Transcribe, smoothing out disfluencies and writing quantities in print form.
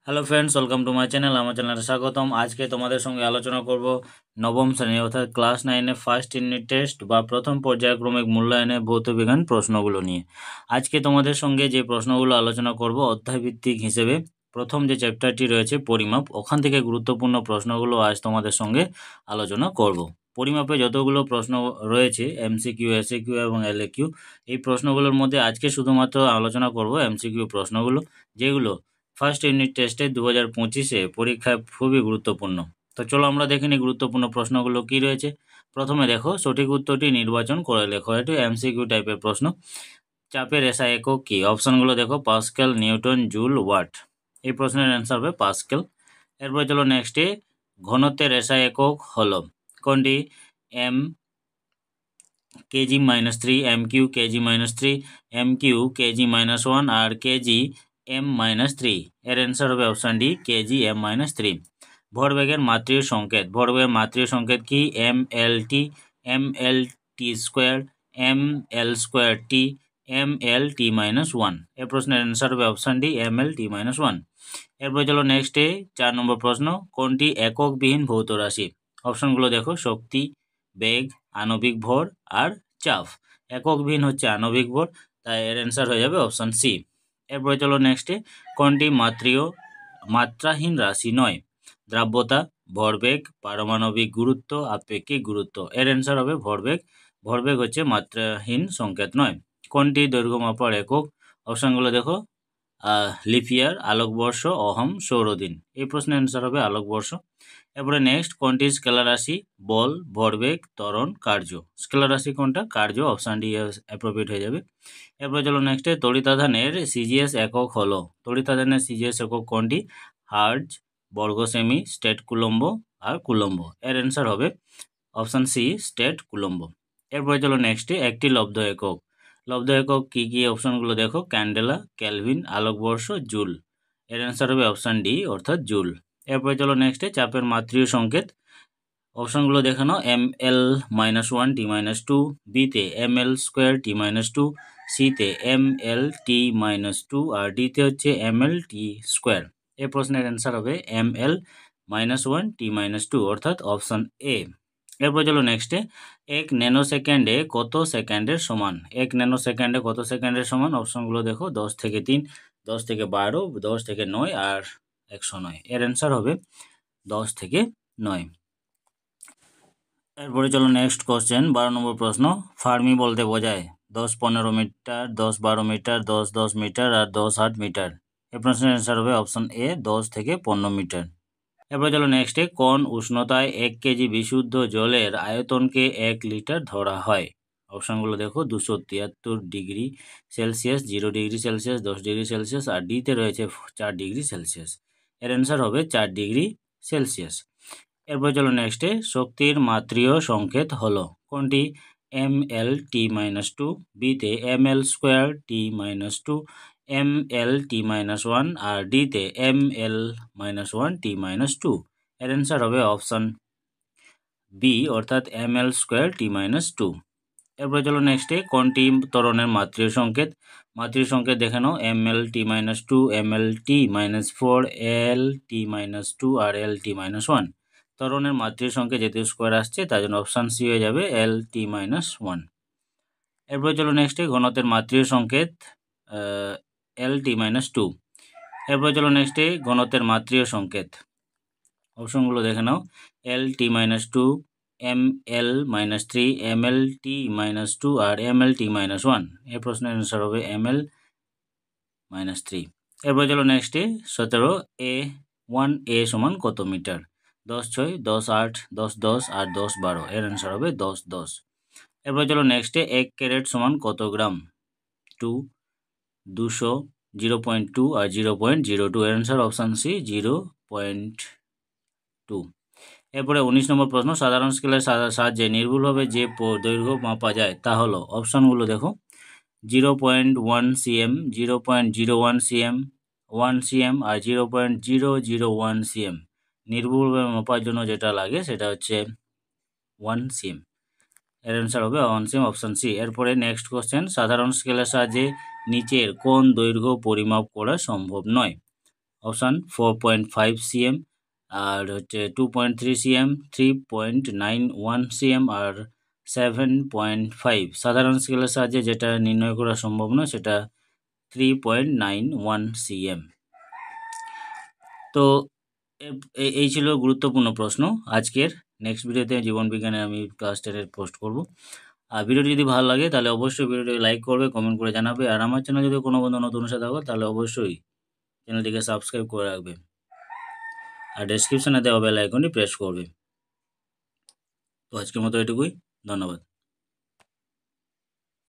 Hello friends, welcome to my channel. আমার চ্যানেলে স্বাগতম। আজকে তোমাদের সঙ্গে আলোচনা করব নবম শ্রেণী অর্থাৎ ক্লাস 9-এ ফার্স্ট ইউনিট টেস্ট বা প্রথম পর্যায়ক্রমিক মূল্যায়নে ভৌতবিজ্ঞান প্রশ্নগুলো নিয়ে। আজকে তোমাদের সঙ্গে যে প্রশ্নগুলো আলোচনা করব অধ্যায়ভিত্তিক হিসেবে প্রথম যে চ্যাপ্টারটি রয়েছে পরিমাপ, ওখান থেকে গুরুত্বপূর্ণ প্রশ্নগুলো আজ তোমাদের সঙ্গে আলোচনা করব। পরিমাপে যতগুলো প্রশ্ন রয়েছে এমসিকিউ, এসএকিউ এবং এলএকিউ, এই প্রশ্নগুলোর মধ্যে আজকে শুধুমাত্র আলোচনা করব এমসিকিউ প্রশ্নগুলো, যেগুলো ফার্স্ট ইউনিট টেস্টে 2025-এ পরীক্ষায় খুবই গুরুত্বপূর্ণ। তো চলো আমরা দেখে নিই গুরুত্বপূর্ণ প্রশ্নগুলো কী রয়েছে। প্রথমে দেখো, সঠিক উত্তরটি নির্বাচন করে লেখো। এটি এমসিকিউ টাইপের প্রশ্ন। চাপের এসআই একক কী? অপশানগুলো দেখো, পাস্কেল, নিউটন, জুল, ওয়াট। এই প্রশ্নের অ্যান্সার হবে পাস্কেল। এরপর চলো নেক্সটে, ঘনত্বের এসআই একক হলো কোনটি? M kg-3, mq kg-3, mq kg-1 আর কেজি m-3। এর অ্যান্সার হবে অপশান ডি, কেজি m-3। ভরবেগের মাত্রীয় সংকেত। ভরবেগের মাত্রীয় সংকেত কি? mlt, mlt square, ml2t, mlt-1। এর প্রশ্নের অ্যান্সার হবে অপশান ডি, mlt-1। এরপর চলো নেক্সটে 4 নম্বর প্রশ্ন, কোনটি এককবিহীন ভৌত রাশি? অপশানগুলো দেখো, শক্তি, বেগ, আণবিক ভর আর চাপ। এককবিহীন হচ্ছে আণবিক ভর, তাই এর অ্যান্সার হয়ে যাবে অপশান সি। এরপরে চলো নেক্সটে, কোনটি মাত্রাহীন রাশি নয়? দ্রাব্যতা, ভরবেগ, পারমাণবিক গুরুত্ব, আপেক্ষিক গুরুত্ব। এর অ্যান্সার হবে ভরবেগ। ভরবেগ হচ্ছে মাত্রাহীন সংকেত নয়। কোনটি দৈর্ঘ্য মাপার একক? অপশানগুলো দেখো, লিপিয়ার, আলোকবর্ষ, অহম, সৌরদিন। এই প্রশ্নের অ্যান্সার হবে আলোকবর্ষ। এরপরে নেক্সট, কোনটি স্কেলার রাশি? বল, ভরবেগ, ত্বরণ, কার্য। স্কেলার রাশি কোনটা? কার্য। অপশান ডি অ্যাপ্রোপ্রিয়েট হয়ে যাবে। এরপরে চলো নেক্সটে, তড়িতাধানের সিজিএস একক হলো। তড়িতাধানের সিজিএস একক কোনটি? হার্জ, বর্গ সেমি, স্টেট কুলম্ব আর কুলম্ব। এর অ্যান্সার হবে অপশান সি, স্টেট কুলম্ব। এরপরে চলো নেক্সটে, একটি লব্ধ একক। লব্ধ একক কী কী? অপশানগুলো দেখো, ক্যান্ডেলা, ক্যালভিন, আলোকবর্ষ, জুল। এর অ্যান্সার হবে অপশান ডি অর্থাৎ জুল। এরপরে চলো নেক্সটে, চাপের মাত্রীয় সংকেত। অপশানগুলো দেখে নাও, ml-1 t-2, বিতে ml2 t-2, সিতে ml-t-2 আর ডিতে হচ্ছে ml-t²। এই প্রশ্নের অ্যান্সার হবে ml-1 t-2 অর্থাৎ অপশান এ। এরপর চলো নেক্সটে, 1 ন্যানো সেকেন্ডে কত সেকেন্ডের সমান? 1 ন্যানো সেকেন্ডে কত সেকেন্ডের সমান? অপশানগুলো দেখো, 10 থেকে 3, 10 থেকে 12, 10 থেকে 9 আর 109। এর অ্যান্সার হবে 10 থেকে 9। এরপরে চলো নেক্সট কোশ্চেন, 12 নম্বর প্রশ্ন। ফার্মি বলতে বোঝায় 10-15 মিটার, 10-12 মিটার, 10-10 মিটার আর 10-8 মিটার। এই প্রশ্নের অ্যান্সার হবে অপশান এ, 10 থেকে 15 মিটার। এরপরে চলো নেক্সটে, কোন উষ্ণতায় 1 কেজি বিশুদ্ধ জলের আয়তনকে 1 লিটার ধরা হয়? অপশানগুলো দেখো, 273 degree Celsius, 0 degree Celsius, 10 degree Celsius আর ডিতে রয়েছে 4 ডিগ্রি সেলসিয়াস। এর অ্যান্সার হবে 4 ডিগ্রি সেলসিয়াস। এরপর চলো নেক্সটে, শক্তির মাত্রীয় সংকেত হলো কোনটি? ml-2, বিতে ml2 t-2, ml-1 আর ডিতে ml-1 t-2। এর অ্যান্সার হবে অপশান বি অর্থাৎ ml2 t-2। এরপরে চলো নেক্সটে, কোনটি ত্বরণের মাত্রীয় সংকেত? মাত্রীয় সংকেত দেখে নাও, ml-2, ml-t-4, l-t-2 আর l-t-1। ত্বরণের মাত্রীয় সংকেত যেহেতু স্কোয়ার আসছে, তার জন্য অপশান সি হয়ে যাবে l-t-1। এরপরে চলো নেক্সটে, ঘনত্বের মাত্রীয় সংকেত l-t-2। এরপরে চলো নেক্সটে, ঘনত্বের মাত্রীয় সংকেত। অপশনগুলো দেখে নাও, l-t-2, ml-3, ml-t-2 আর ml-t-1। এই প্রশ্নের অ্যান্সার হবে ml-3। এরপরে চলো নেক্সটে 17, a1a সমান কত মিটার? 10-6, 10-8, 10-10 আর 10-12। এর অ্যান্সার হবে 10-10। এরপরে চলো নেক্সটে, 1 ক্যারেট সমান কত গ্রাম? 2, 200, 0.2 আর 0.02। এর অ্যান্সার অপশান সি, 0.2। এরপরে 19 নম্বর প্রশ্ন, সাধারণ স্কেলের সাহায্যে নির্ভুলভাবে যে দৈর্ঘ্য মাপা যায় তা হলো। অপশানগুলো দেখো, 0.1 cm, 0.01 cm, 1 cm আর 0.001 cm। নির্ভুলভাবে মাপার জন্য যেটা লাগে সেটা হচ্ছে 1 cm। এর অ্যান্সার হবে 1 cm, অপশান সি। এরপরে নেক্সট কোশ্চেন, সাধারণ স্কেলের সাহায্যে নিচের কোন দৈর্ঘ্য পরিমাপ করা সম্ভব নয়? অপশান 4.5 cm, আর হচ্ছে 2.3 cm, 3.91 cm আর 7.5। সাধারণ স্কেলের সাহায্যে যেটা নির্ণয় করা সম্ভব নয় সেটা 3.91 cm। তো এই ছিল গুরুত্বপূর্ণ প্রশ্ন আজকের। নেক্সট ভিডিওতে জীবনবিজ্ঞানে আমি ক্লাস 10-এর পোস্ট করব। আর ভিডিওটি যদি ভালো লাগে তাহলে অবশ্যই ভিডিওটি লাইক করবে, কমেন্ট করে জানাবে। আর আমার চ্যানেল যদি কোনো বন্ধু নতুন এসে থাকো তাহলে অবশ্যই চ্যানেলটিকে সাবস্ক্রাইব করে রাখবে আর ডেসক্রিপশনে দেওয়া বেল আইকনটি প্রেস করবে। তো আজকের মতো এটুকুই, ধন্যবাদ।